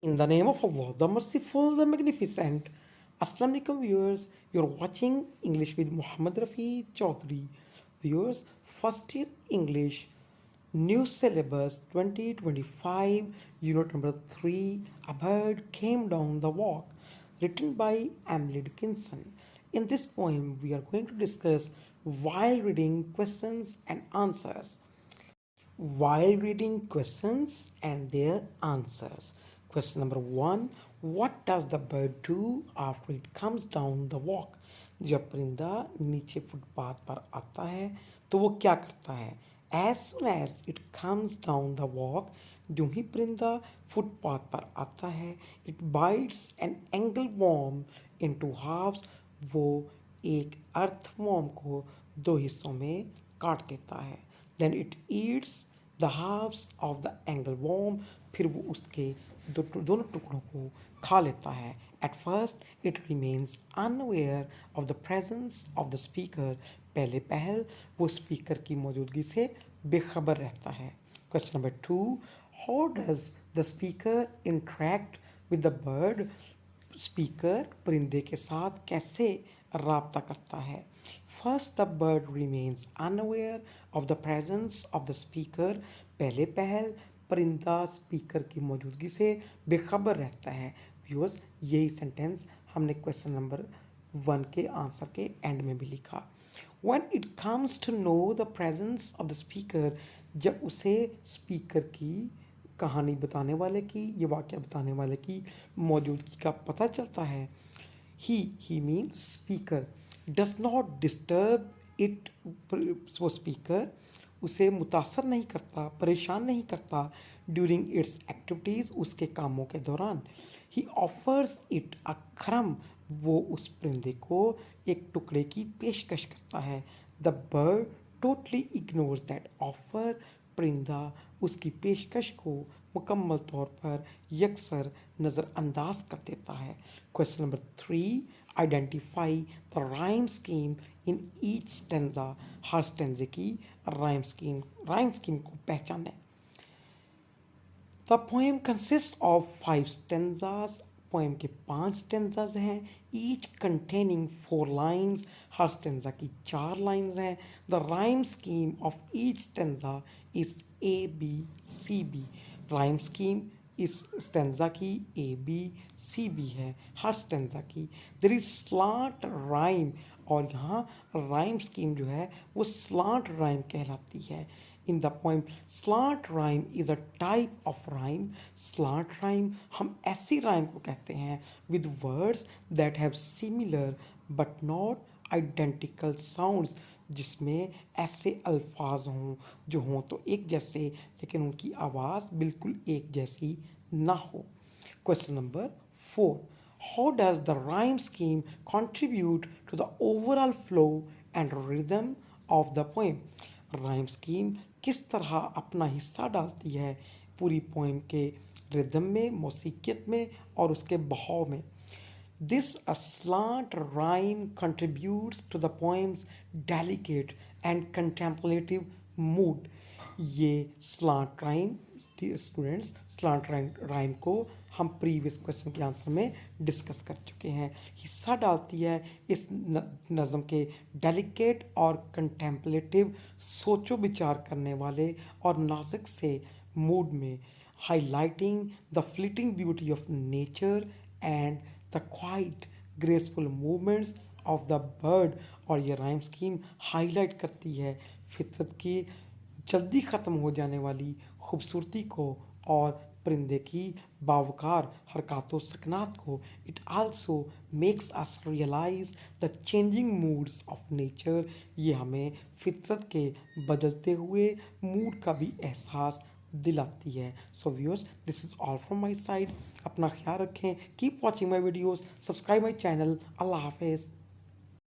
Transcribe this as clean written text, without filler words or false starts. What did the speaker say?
In the name of Allah, the merciful, the magnificent. Assalamu alaikum viewers, you're watching English with Muhammad Rafi Chaudhary. Viewers, first year English, new syllabus 2025, unit number 3, A Bird Came Down the Walk, written by Emily Dickinson. In this poem, we are going to discuss while reading questions and answers. While reading questions and their answers. Question number 1. What does the bird do after it comes down the walk? जब परिंदा नीचे footpath पर आता है तो वो क्या करता है? As soon as it comes down the walk, जो ही परिंदा फुटपाथ पर आता है, it bites an angleworm into halves. वो एक अर्थवर्म को दो हिस्सों में काट देता है. Then it eats the halves of the angleworm. फिर वो उसके दोनों टुकड़ों को खा लेता है. At first it remains unaware of the presence of the speaker. पहले पहल वो स्पीकर की मौजूदगी से बेखबर रहता है. Question number 2. How does the speaker interact with the bird? Speaker परिंदे के साथ कैसे राब्ता करता है? First, the bird remains unaware of the presence of the speaker. पहले पहल परिंदा स्पीकर की मौजूदगी से बेखबर रहता है. व्यूअर्स, यही सेंटेंस हमने क्वेश्चन नंबर 1 के आंसर के एंड में भी लिखा. When it comes to know the presence of the speaker, जब उसे स्पीकर की कहानी बताने वाले की, ये वाक्य बताने वाले की मौजूदगी का पता चलता है. He means speaker does not disturb it. वो स्पीकर उसे मुतासर नहीं करता, परेशान नहीं करता ड्यूरिंग इट्स एक्टिविटीज़, उसके कामों के दौरान. ही ऑफर्स इट अ crumb. वो उस परिंदे को एक टुकड़े की पेशकश करता है. The bird totally ignores that offer. परिंदा उसकी पेशकश को मुकम्मल तौर पर यकसर नज़रअंदाज कर देता है. Question number 3. Identify the rhyme scheme in each stanza. हर स्टेंजे की राइम स्कीम को पहचानें. The poem consist of 5 stanzas. Poem के 5 स्टेंजाज हैं. Each containing 4 lines. हर स्टेंजा की 4 लाइन्स हैं. The rhyme scheme of each stanza is ABCB. Rhyme scheme इस स्टेंजा की ABCB है, हर स्टेंजा की. There is slant rhyme. और यहाँ राइम स्कीम जो है वो स्लांट राइम कहलाती है. In the poem slant rhyme is a type of rhyme. Slant rhyme हम ऐसी राइम को कहते हैं with words that have similar but not identical sounds. जिसमें ऐसे अल्फाज हों जो हों तो एक जैसे लेकिन उनकी आवाज़ बिल्कुल एक जैसी ना हो. Question number 4. How does the rhyme scheme contribute to the overall flow and rhythm of the poem? Rhyme scheme किस तरह अपना हिस्सा डालती है पूरी पोएम के रिदम में, मौसीकियत में और उसके बहाव में. This slant rhyme contributes to the poem's delicate and contemplative mood. ये slant rhyme students, slant rhyme को हम प्रीवियस क्वेश्चन के आंसर में डिस्कस कर चुके हैं. हिस्सा डालती है इस नज़म के डेलिकेट और कंटेम्पलेटिव, सोचो विचार करने वाले और नाजुक से मूड में. Highlighting the fleeting beauty of nature and the quite graceful movements of the bird. और ये राइम स्कीम हाईलाइट करती है फितरत की जल्दी ख़त्म हो जाने वाली खूबसूरती को और परिंदे की बावकार हरकत सकनात को. It also makes us realise the changing moods of nature. ये हमें फितरत के बदलते हुए मूड का भी एहसास दिलाती है. So viewers, this is all from my side. अपना ख्याल रखें. Keep watching my videos. Subscribe my channel. अल्लाह हाफिज़.